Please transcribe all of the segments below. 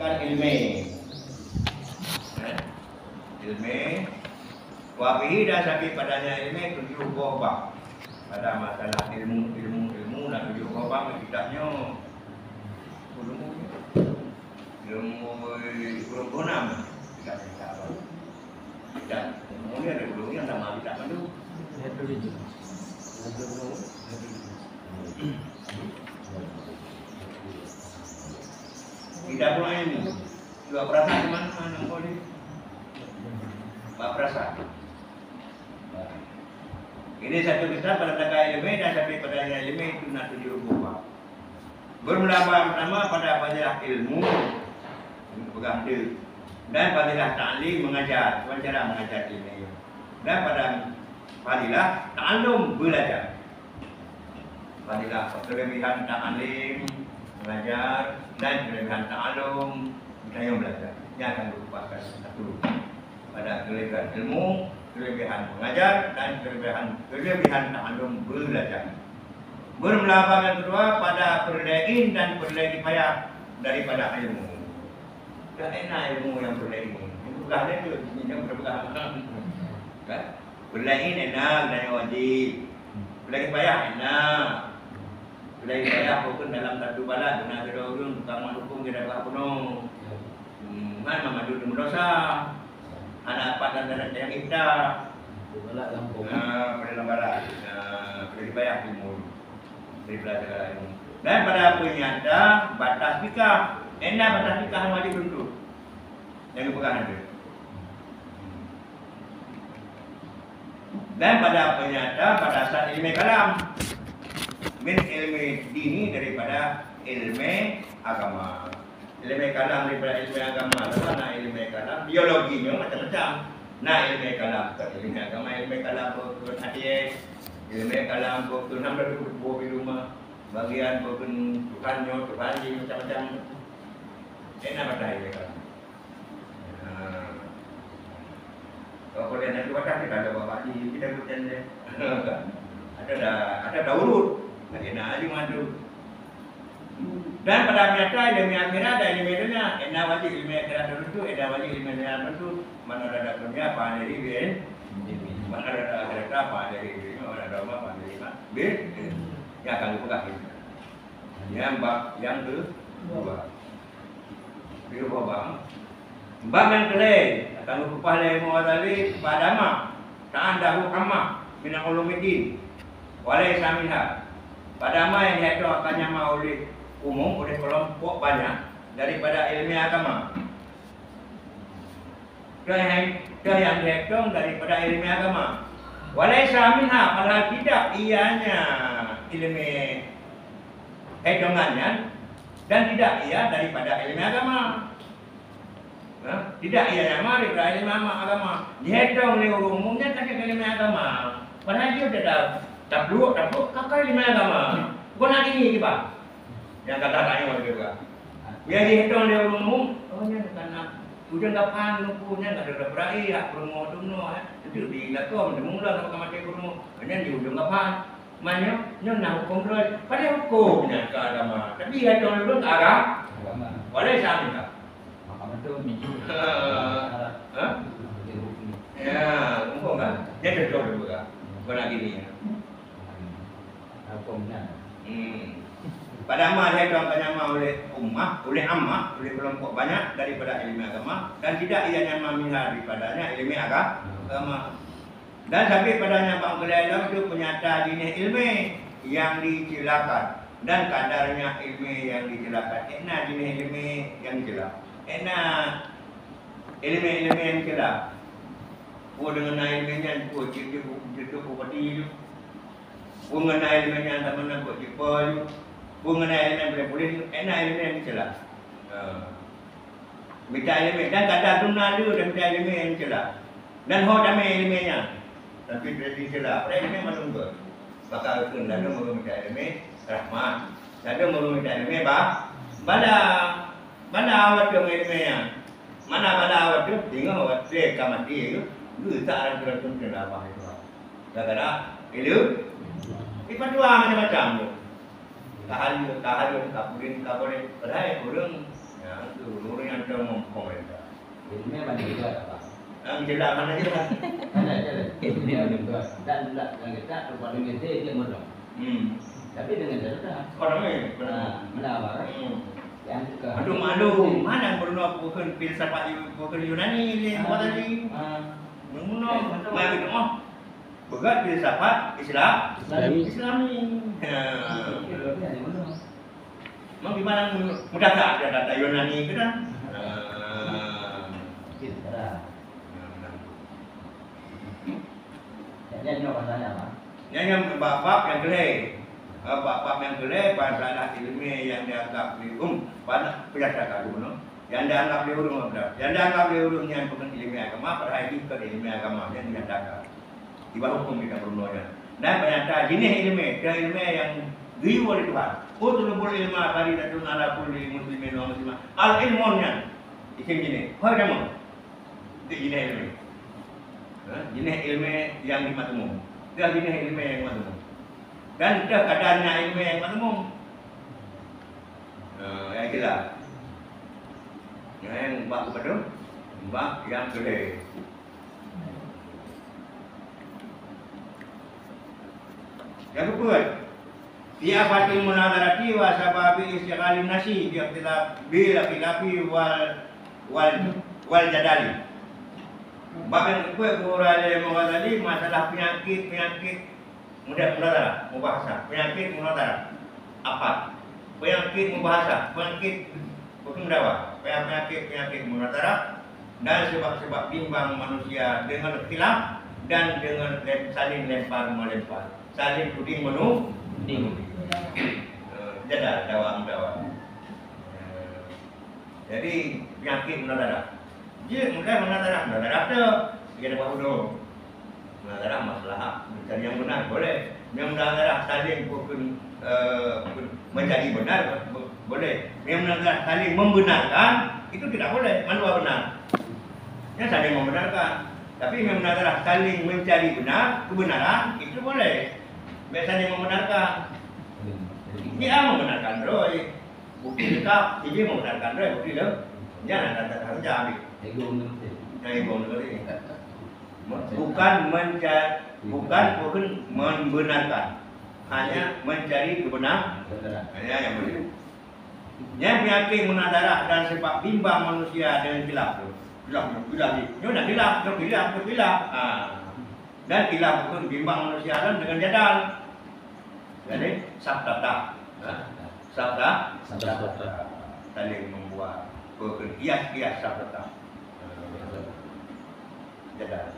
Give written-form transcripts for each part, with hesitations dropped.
kan ilmi. Ilmi wafihi dan sabi padanya ilmi 7 bab. Pada masalah ilmu dan 7 bab kitabnya ilmu berguna tidak apa. Tidak, ilmu ada ilmu yang sama tidak mandu. Tidak pula ilmu. Dua perasaan mana boleh? Bab perasaan. Ini satu kitab pada takai ilmu dan sabi padanya ilmu itu nak 7 bab. Bermula pertama pada fadilah ilmu pegang dia dan fadilah ta'lim mengajar, cara mengajar ilmu. Dan pada fadilah ta'allum belajar. Fadilah kelebihan ta'lim mengajar dan kelebihan ta'allum yang belajar. Yang akan merupakan satu pada kelebihan ilmu, kelebihan mengajar dan kelebihan ta'allum belajar. Bermula kedua pada perlein dan perlei payah daripada ilmu. Tak enak ilmu yang perlei. Itu bukan itu, ini berpegang. Kan? Perlein enak dan wajib. Perlei payah enak. Perlei payah pun dalam satu balat benar ada orang tukang mendukung kita tak penuh. Mana madu di dosa. Anak padan dan yang kita. Balat lampung. Pada balat. Perlei payah ilmu. Dan pada penyata batas fikah, enak batas fikah yang wajib untuk yang dipegang ada. Dan pada penyata pada saat ilmu kalam, min ilmu dini daripada ilmu agama. Ilmu kalam daripada ilmu agama, mana ilmu kalam biologinya macam-macam. Nah ilmu kalam, ilmu agama, ilmu kalam pun hadis. Ilmu kalam pun hampir berbuah di rumah. Bagian pun Tuhannya, Tuhanji macam-macam. Enak pada ilmu kalam. Kalau boleh nanti wadah kita ada bapak di kita bukan dia. Ada urut. Enak aja madu. Dan pada nyata ilmu akhirat dan ilmu dunia. Enak wajib ilmu akhirat dulu, enak wajib ilmu dunia dulu. Mana ada dunia apa dari bin. Mana ada akhirat apa dari bin. Ada apa menerima B yang akan dipegang. Yang kedua bab yang kelai akan berupah lagi mewazali padama ta'andahu amma min ulumuddin walai saminha padama yang diatur akan nyama oleh umum oleh kelompok banyak daripada ilmu agama. Ke yang diatur daripada ilmu agama. Walaysa minha padahal tidak ianya ilmu hitungannya dan tidak ia daripada ilmu agama. Tidak ia nama daripada ilmu agama. Dihitung oleh umumnya tak ilmu agama. Padahal dia sudah takluk kakak ilmu agama. Kau nak ini apa? Yang kata tanya orang juga. Yang dihitung oleh umum, oh ni karena hujan kapan lupunya tak ada berai, hak promo duno. Itu dilakukan mula nak mati guru hanya di ujung kapan mana nak hukum terus pada hukumnya ke agama tapi ada orang ke agama boleh sama tak Mahkamah tu minggu ya hukum kan dia betul juga benar gini hukumnya pada amal dia tuan oleh ummah oleh ammah oleh kelompok banyak daripada ilmu agama dan tidak ia nyama minha daripadanya ilmu agama. Dan sampai padanya Pak Gelaila itu penyata jenis ilmu yang dicilakan dan kadarnya ilmu yang dicilakan. Enak jenis ilmu yang dicilak. Enak ilmu yang dicilak. Kau dengan ilmunya kau cipta bupati itu. Kau dengan ilmunya tak mana kau cipta itu. Kau dengan ilmu boleh enak ilmu yang dicilak. Minta ilmu dan kadar tunai itu dan minta ilmu yang dicilak. Dan ho damai ilmunya. Tapi dari celah, pada ilmu menunggu. Bakal pun ada menurut ilmu rahmat, ada menurut ilmu bala awat yang ilmunya. Mana bala awat tu? Tengok awat tu kamati itu, itu tak ada terus celah apa itu. Kadang-kadang ilmu, itu dua macam-macam tu. Tahayul, kapurin, padahal orang, ya tu orang yang ada komentar. Ilmunya banyak juga apa? Jelas mana je lah. Ada ilmunya banyak juga. Dan tidak yang kita paling gede dia mudong. Tapi dengan data. Orang ni. Menawar. Yang juga. Aduh, mana Bruno bukan filsafat bukan Yunani ni buat tadi. Bruno, mai itu mah. Begat filsafat Islami. Mau gimana mudah tak ada data Yunani ke dah? Jadi bahasanya apa? Yang bab-bab yang gelai. Bab-bab yang gelai masalah ilmiah yang dianggap pada penjelasan dulu. Yang dianggap diurung apa? Yang dianggap diurung yang bukan ilmiah agama, pada hari ini ke ilmiah agama yang dinyatakan. Di bawah hukum kita bernoya. Dan ternyata jenis ilmiah yang diu oleh Tuhan. Utul ilmu kali datun ala kulli muslimin wa muslimah. Al ilmunya isim jenis. Kau kamu? Itu jenis ilmiah. Jenis ilmiah yang dimatemum. Dia jenis ilmiah yang dimatemum. Dan dia kadarnya ilmiah yang dimatemum. Ya itulah. Yang bab betul, bab yang gede. Yang kedua, siapatil munadarati wa sababi istiqalin nasi biqtilaf bil khilafi wal jadali. Bab yang kedua Qur'an mengadali masalah penyakit mudah mubahasa, penyakit munadara. Apa? Penyakit mubahasa, penyakit bukan dakwah, penyakit munadara dan sebab-sebab bimbang manusia dengan khilaf dan dengan saling lempar melempar. Saling tuding menuding. Jadal dakwah. Jadi penyakit munadara. Dia munadara tu dia dapat hudung. Munadara masalah mencari yang benar boleh. Yang munadara saling bukan mencari benar boleh. Yang munadara saling membenarkan itu tidak boleh. Mana benar? Yang saling membenarkan. Tapi yang munadara saling mencari kebenaran itu boleh. Biasanya membenarkan. Dia membenarkan Roy. Bukti dekat, dia membenarkan Roy. Bukti dah. Jangan ada harus ambil. Ego ni. Bukan membenarkan. Hanya mencari kebenaran. Hanya yang boleh. Yang penyakit munadara dan sebab bimbang manusia dengan khilaf tu. Khilaf. Dan khilaf pun bimbang manusia dengan jadal. Jadi sabda saling membuat kias sabda jadal.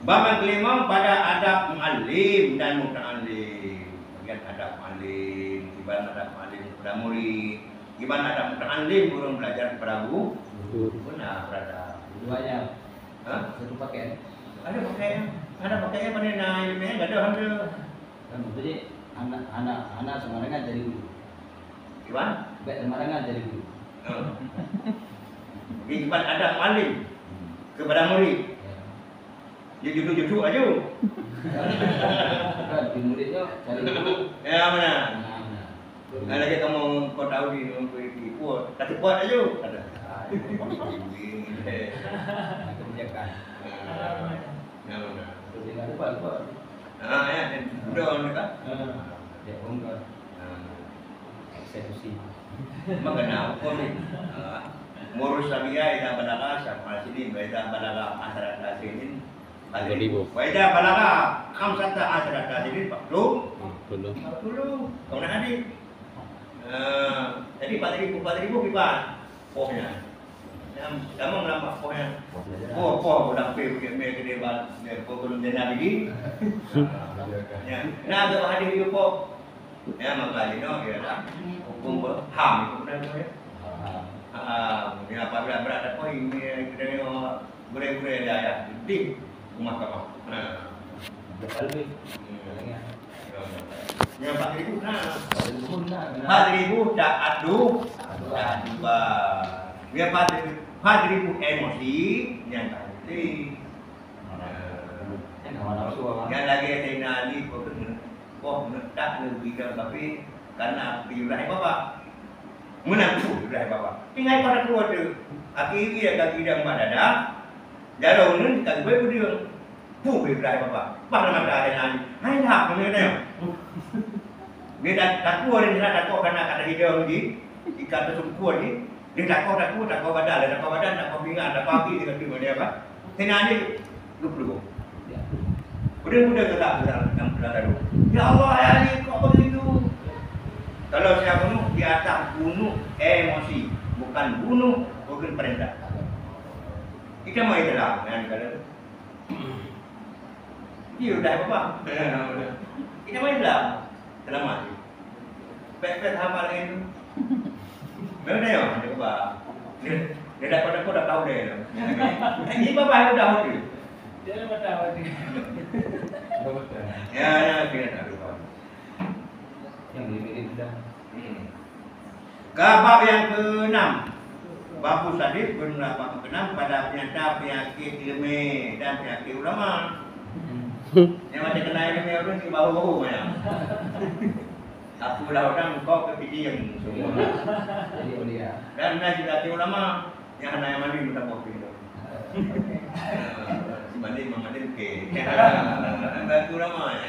Bab yang kelima pada adab muallim dan muta'allim. Bagian adab muallim, gimana adab muallim kepada murid, gimana adab muta'allim guru belajar kepada guru. Benar berada. Duanya. Satu pakaian. Ada pakaian pada ilmiah enggak ada hampir. Jadi anak semarangan dari guru. Gimana? Baik semarangan dari guru. Gimana adab muallim kepada murid. Dia judul aja. Kan di muridnya cari guru. Ya benar. Nah, lagi kamu kau tahu di kuat, kata kuat aja. Ada. Kebijakan. Ya benar. Terus yang ada apa? Ya, udah kan? Ya, bongkar. Eksekusi. Mengenal pun ngurus sabia ida balaga sama sini ida balaga asyarat kasinin. Ida balaga khamsata asyarat kasinin 40. Kau nak hadir. Jadi 4,000 pipa pohnya. Kamu melambak pohnya. Poh udah pergi ke depan belum jadi lagi. Ya, nah ada hadir itu poh. Ya makanya ya dah. Hukum ham itu benar ya. Ya apabila berada poh ini kita boleh dia di rumah kamu. Lebih. Ya 4,000 nah. 4,000 dah aduh. Dia 4,000 emosi yang tadi. Yang lagi saya nali kok tak lebih tapi karena piulah bapak. menampu Ibrahim Bapa. Tinggal pada keluar tu. Akhirnya dia kaki dia mak dada. Jauh ni kaki gue dia. Pu Ibrahim Bapa. Bang nama ada lagi. Hai dah mana dia. Dia tak kuat dia tak kuat kerana kata hidung ni. Ikan tersumpuan ni. Dia tak kuat badan, tak kuat pinggan, tak kuat kaki dia kata dia apa. Senang dia lupa. Budak-budak kata dalam tu. Ya Allah ya Ali kok begitu. Kalau saya bunuh di atas bunuh emosi, bukan perintah. Kita mau itulah kan kalau dia udah apa? Kita mau itulah selamat. Pepet hafal itu. Memang dia ada apa? Dia dah tahu dia. Ini bapa udah tahu dia. Dia dah tahu dia. Ya, kita tak lupa. Yang lebih sudah. Bab yang ke-6. Bab sadis bermula bab ke-6 pada penyakit ilmu dan penyakit ulama. Yang macam kena ilmu orang ni bau-bau ya. Aku dah orang kau kepikiran semua. Jadi dia. Dan penyakit ulama yang hanya mandi minta kopi tu. Mandi ke. Penyakit ulama ya.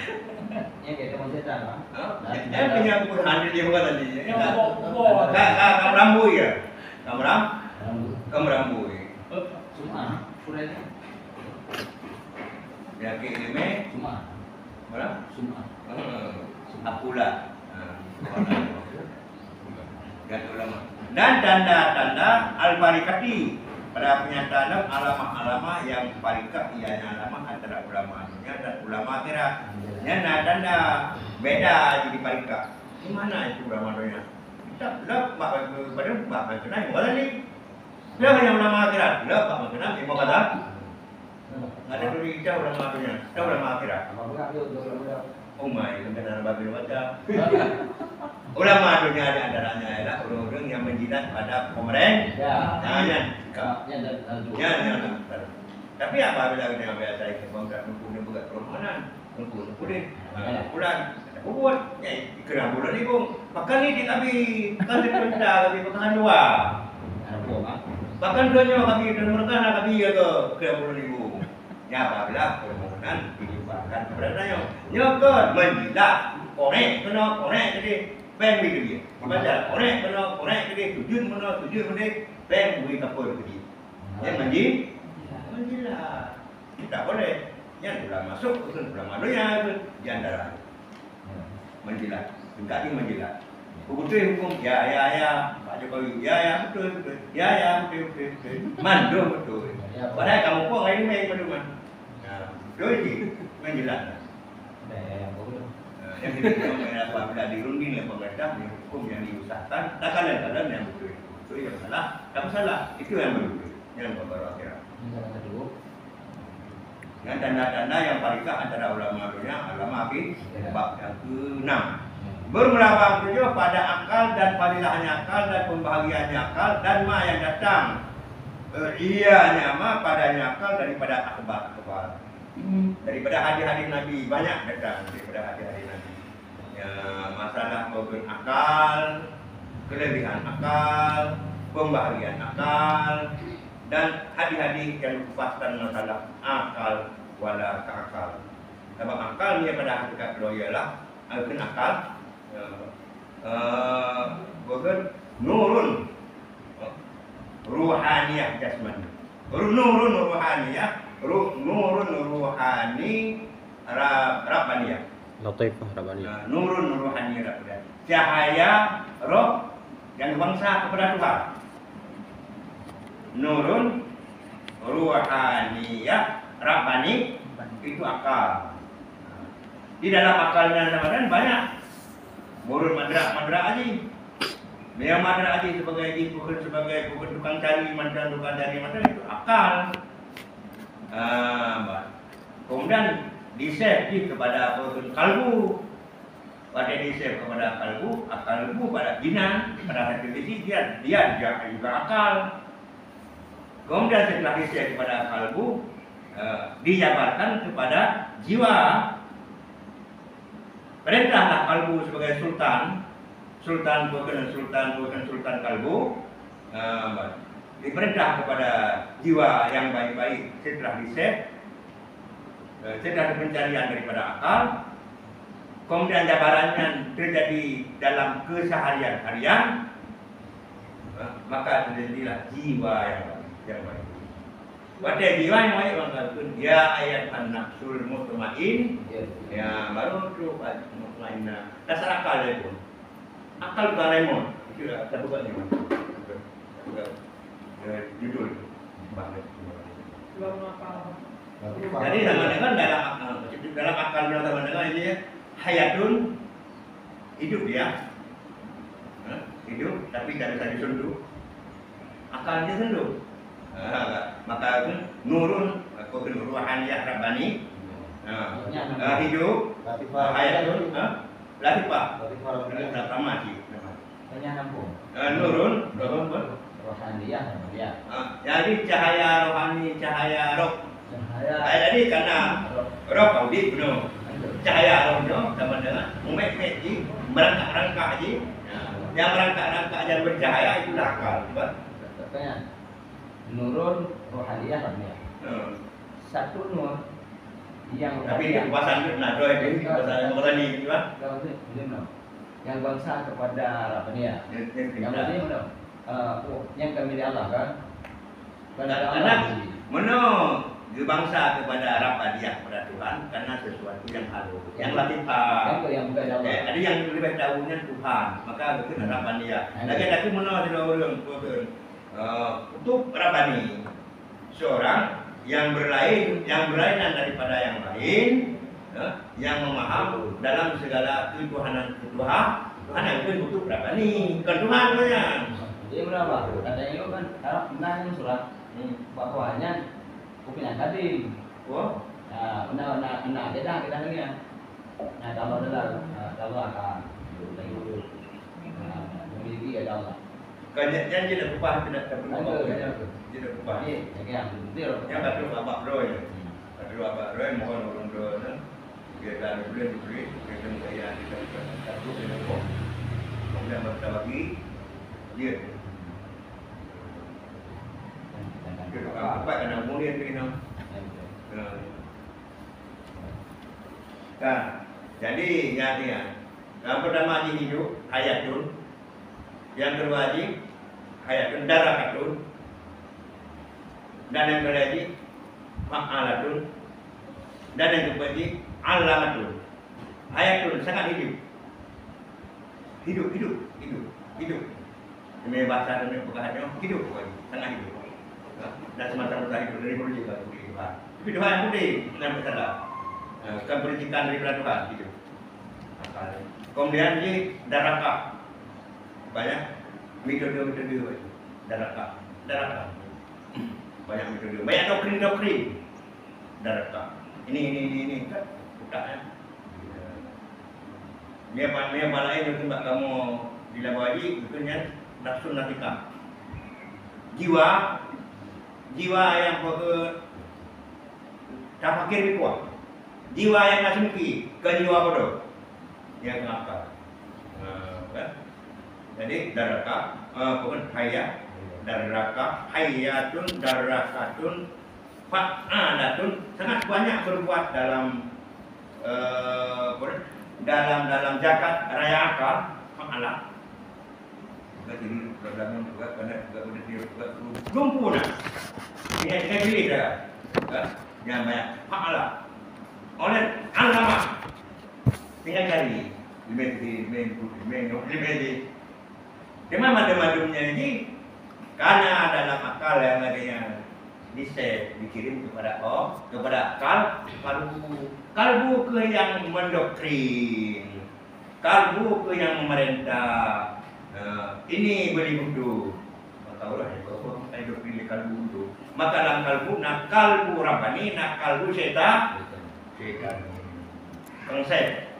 Yang kita macam apa? Yang punya pun handil dia bukan tadi. Kamu rambut ya? Kamu rambut. Cuma puranya. Penyakit ilmu Cuma. Mana? Cuma. Akulah. Penyakit ulama. Dan tanda-tanda al-barikati pada pernyataan alama-alama yang barikat ianya alama antara ulama dunia dan ulama akhirat. Yang tanda beda jadi barikat. Di mana itu ulama dunia? Kita belum pada kenal yang mana ni? Belum yang ulama akhirat. Belum kenal yang mana? Ada dulu kita ulama dunia, kita ulama akhirat. Oh my, kenal babi baca. Ulama dunia di antaranya adalah orang-orang yang menjilat pada pemerintah. Jangan. Tapi apa bila kita biasa itu bangsa numpuk buat permohonan, numpuk deh. Bulan, buat, kerana bulan ni pun, makan ni kami, kan diperintah kami makan dua. Bahkan duanya kami dan mereka kami ke kerana bulan ni pun. Ya apabila permohonan dijumpakan kepada saya, nyokot menjilat, korek jadi. Pen beri dia. Baca korek jadi sujud mana pen beri kapur dia. Yang menjilat. Tidak boleh. Yang sudah masuk usul ulama dunia itu di antara menjilat. Tingkati menjilat. Betul hukum ya Pak Jokowi ya betul. Ya betul. Mandu betul. Padahal kamu kok hari ini main mandu. Nah, doi menjilat. Yang kita apabila dirunding oleh pemerintah hukum yang diusahakan, tak kalian yang betul itu yang salah, kamu salah, itu yang betul, yang baru akhirat. Yang tanda-tanda yang barikat antara ulama dunia, ulama akhir, bab yang ke-6. Bermula bab 7 pada akal dan fadilahnya akal dan pembahagiannya akal dan ma yang datang. Ianya ma padanya akal daripada akhbar. Daripada hadis-hadis Nabi banyak datang daripada hadis-hadis Nabi. Ya, masalah organ akal, kelebihan akal, pembahagian akal dan hadis-hadis yang mengupas masalah akal wala akal. Sebab akal ni pada hakikat kedua ialah organ akal organ nurun ruhaniyah jasmani. Nurun ruhaniyah nurun ruhani rabbaniyah. Latifah rabbaniyah. Nurun ruhani rabbaniyah. Cahaya roh yang bangsa kepada Tuhan. Nurun ruhaniyah rabbani itu akal. Di dalam akalnya Ramadan banyak. Murun madra aji. Yang madra aji sebagai bukan tukang cari madra tukang cari madra itu akal. Kemudian disave kepada kalbu. Pada disave kepada kalbu pada jinan, pada televisi dia juga akal. Kemudian setelah disave kepada kalbu, dijabarkan kepada jiwa. Perintahlah kalbu sebagai sultan sultan kalbu diperintah kepada jiwa yang baik-baik setelah diset, setelah pencarian daripada akal, kemudian jabarannya terjadi dalam keseharian harian, maka terjadilah jiwa yang baik. Pada jiwa yang baik mengatakan ya ayat an-nafsul mutmain, ya baru tu mutmainah. Dasar akal dia pun. Akal bukan lemon. Itu dah terbuka ni. Judul. Jadi sama dengan dalam akal sama dengan ini hayatun, hidup dia. Hidup tapi tidak bisa disentuh. Akalnya sentuh. Maka itu nurun ruhaniyah rabbani, hidup hayatun latifah pertama sih nurun rohaniyah ya. Jadi cahaya rohani, cahaya roh. Jadi karena roh audit benar, cahaya roh benar sama dengan umet ji merangkak ji, yang merangkak dan bercahaya itu akal. Katanya nurun rohaniyah ya. Satu nur yang tapi itu pasan itu nah doa itu pasan morani itu kan. Yang bangsa kepada Rabbania. Yang ini mana? Yang kami di Allah kan? Karena mana bangsa kepada Rabbania kepada Tuhan karena sesuatu yang halus, yang latifah. Yang bukan Allah. Ada yang lebih tahunya Tuhan, maka itu Rabbania. Lagi mana ada orang untuk Rabbani seorang yang berlainan daripada yang lain, yang memaham dalam segala ketuhanan itu butuh Rabbani, bukan Tuhan saja. Jadi berapa? Katanya itu kan Arab benar yang surat bahwanya kupingnya tadi. Oh, nah kita lagi ya. Nah kalau akan memiliki ada Allah. Yang tidak upah tidak terpenuhi. Tidak upah. Yang kata Bapak Roy, mohon orang Roy, dia dah boleh diberi, kita kaya kita satu dengan kau. Kemudian kita bagi dia. Apa kena kemudian kita. Nah, jadi ya. Yang pertama hidup hayatun, yang kedua hayatun darakatun, dan yang ketiga ma'alatun, dan yang keempat alamatun. Hayatun sangat hidup. Ini bahasa dan perkataan hidup sangat hidup. Dan semata-mata hidup dari mulut juga Tuhan. Tapi Tuhan yang putih dengan bersalah. Keberjikan daripada Tuhan hidup. Kemudian daraka. Banyak metode daraka. Banyak metode, banyak doktrin daraka. Ini kan bukannya. Dia malah itu mbak kamu dilabari betulnya nafsu natika. Jiwa yang tak fakir itu. Jiwa yang nasmiki ke jiwa bodoh. Yang ngakal. Kan? Jadi daraka, bukan hayat, daraka, hayatun, darakatun, fa'alatun, sangat banyak berbuat dalam zakat raya akal, fa'alat. Jadi programnya juga udah lumpur. Ini pilih dah, yang banyak fa'alat. Oleh alamat, tinggal cari. Di mana madumnya ini? Karena dalam akal yang adanya dikirim kepada kalbu ke yang mendoktrin, kalbu ke yang memerintah. Ini beli budu. Tahu lah kalau kita hidup pilih kalbu budu. Maka dalam kalbu rabbani, kalbu setan. Konsep.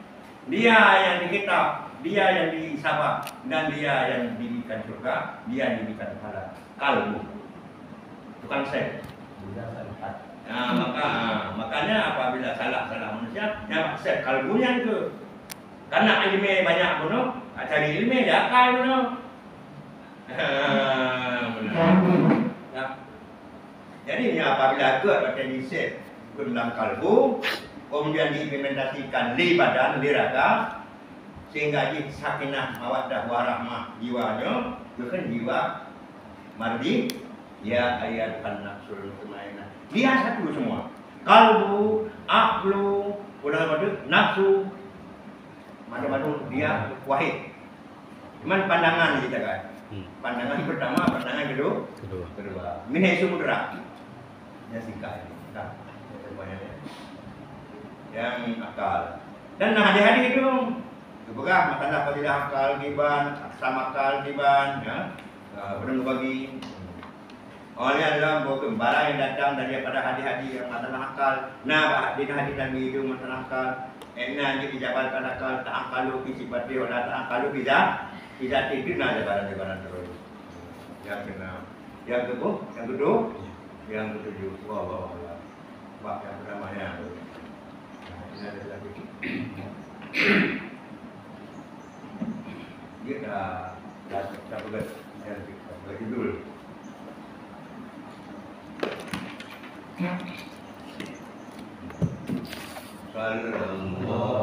Dia yang di kitab, dia yang di sabah, dan dia yang diberikan surga, dia yang diberikan pahala. Kalbu, bukan saya. Nah, makanya apabila salah manusia, ya saya kalbunya itu. Karena ilmu banyak bunuh, Cari ilmu dah akal benar. Benar. Ya. Jadi apabila good organisasi dalam kalbu, kemudian diimplementasikan di badan, di raga, sehingga di sakinah mawaddah warahmah jiwanya, bukan jiwa mardi, ya ayat nafsul mutmainnah. Dia satu semua. Kalbu, aqlu, nafsu, macam-macam dia wahid. Cuman pandangan kita kan. Pandangan pertama, pandangan kedua. Minhai sumudra. Ya singkat ini. Yang akal. Dan hari-hari itu berpegang masalah fadilah akal giban, sama akal giban, ya. Belum bagi. Oleh adalah barang yang datang daripada hadi-hadi yang masalah akal. Nah, hadi-hadi dan itu masalah akal. Enak jadi dijabarkan akal tak akalu kisipati olah tak akalu tidak itu nak jabaran terus. Yang keenam, yang kedua, yang ketujuh. Wah. Bab yang pertama ya. Ini ada lagi. Dia dah berjudul. Sallallahu